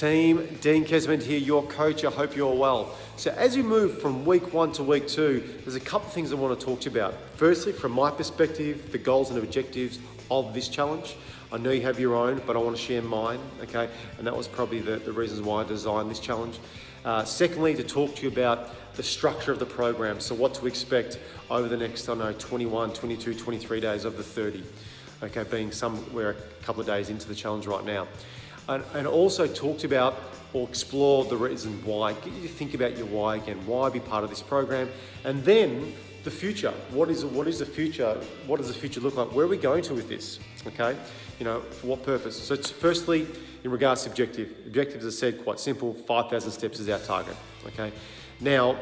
team. Dean Kesmond here, your coach. I hope you're well. So as we move from week 1 to week 2, there's a couple of things I want to talk to you about. Firstly, from my perspective, the goals and objectives of this challenge. I know you have your own, but I want to share mine, okay? And that was probably the reasons why I designed this challenge. Secondly, to talk to you about the structure of the program. So what to expect over the next, 21, 22, 23 days of the 30. Okay, being somewhere a couple of days into the challenge right now. And also talked about or explored the reason why. Get you to think about your why again. Why be part of this program? And then the future. What is the future? What does the future look like? Where are we going to with this? Okay, for what purpose? So firstly, in regards to objective, as I said, quite simple. 5,000 steps is our target. Okay. Now,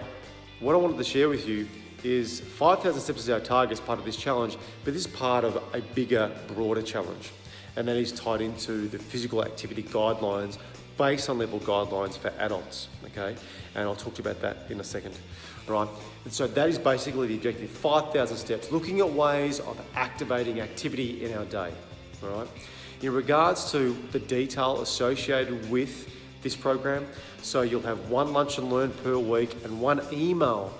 what I wanted to share with you is 5,000 steps is our target as part of this challenge, but this is part of a bigger, broader challenge. And that is tied into the physical activity guidelines, based on level guidelines for adults, okay? And I'll talk to you about that in a second, all right? And so that is basically the objective, 5,000 steps, looking at ways of activating activity in our day, all right? In regards to the detail associated with this program, so you'll have 1 lunch and learn per week and 1 email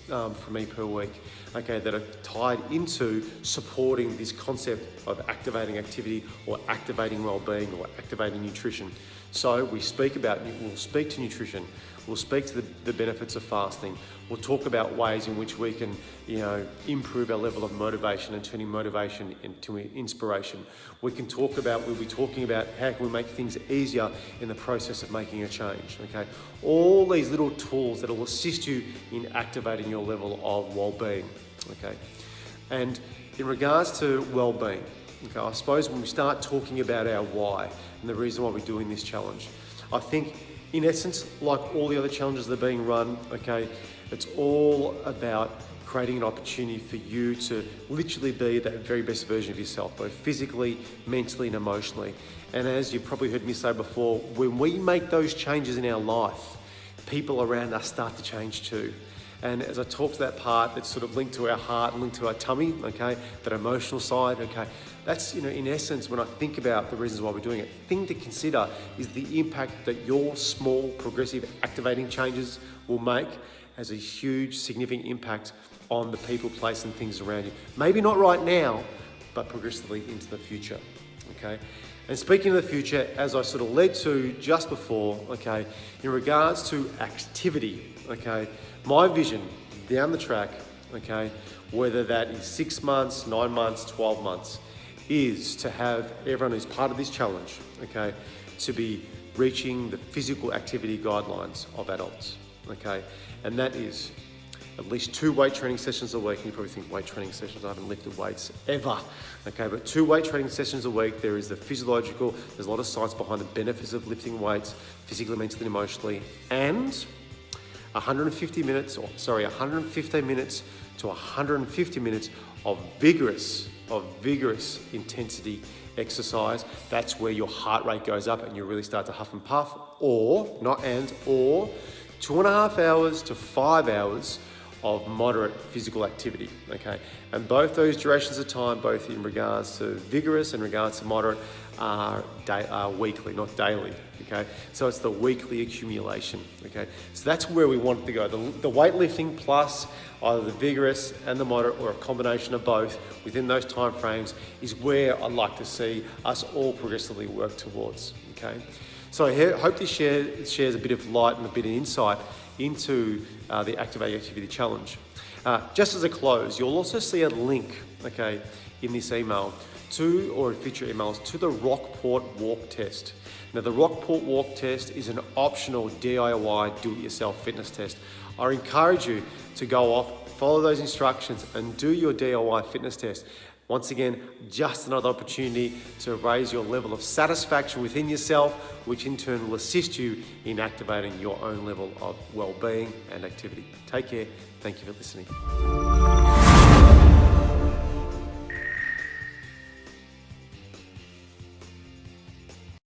from me per week, okay, that are tied into supporting this concept of activating activity or activating well-being or activating nutrition. So we'll speak to nutrition, we'll speak to the benefits of fasting, we'll talk about ways in which we can, improve our level of motivation and turning motivation into inspiration. We'll be talking about how can we make things easier in the process of making a change, okay? All these little tools that will assist you in activating your level of well-being, okay? And in regards to well-being, okay, I suppose when we start talking about our why and the reason why we're doing this challenge, I think in essence, like all the other challenges that are being run, okay, it's all about creating an opportunity for you to literally be that very best version of yourself, both physically, mentally, and emotionally. And as you've probably heard me say before, when we make those changes in our life, people around us start to change too. And as I talk to that part that's sort of linked to our heart and linked to our tummy, okay, that emotional side, okay, that's, in essence, when I think about the reasons why we're doing it, thing to consider is the impact that your small, progressive, activating changes will make has a huge, significant impact on the people, place, and things around you. Maybe not right now, but progressively into the future, okay? And speaking of the future, as I sort of led to just before, okay, in regards to activity, okay, my vision down the track, okay, whether that is 6 months, 9 months, 12 months, is to have everyone who's part of this challenge, okay, to be reaching the physical activity guidelines of adults, okay? And that is at least 2 weight training sessions a week. And you probably think weight training sessions, I haven't lifted weights ever, okay? But 2 weight training sessions a week. There is the physiological, there's a lot of science behind the benefits of lifting weights, physically, mentally, and emotionally, and 115 minutes to 150 minutes of vigorous intensity exercise. That's where your heart rate goes up and you really start to huff and puff, or 2.5 hours to 5 hours of moderate physical activity, okay? And both those durations of time, both in regards to vigorous and regards to moderate, are weekly, not daily, okay? So it's the weekly accumulation, okay? So that's where we want it to go. The weightlifting plus either the vigorous and the moderate or a combination of both within those time frames is where I'd like to see us all progressively work towards, okay? So I hope this shares a bit of light and a bit of insight into the Activating Activity Challenge. Just as a close, you'll also see a link, okay, in this email or in future emails to the Rockport Walk Test. Now, the Rockport Walk Test is an optional DIY do-it-yourself fitness test. I encourage you to go off, follow those instructions and do your DIY fitness test. Once again, just another opportunity to raise your level of satisfaction within yourself, which in turn will assist you in activating your own level of well-being and activity. Take care. Thank you for listening.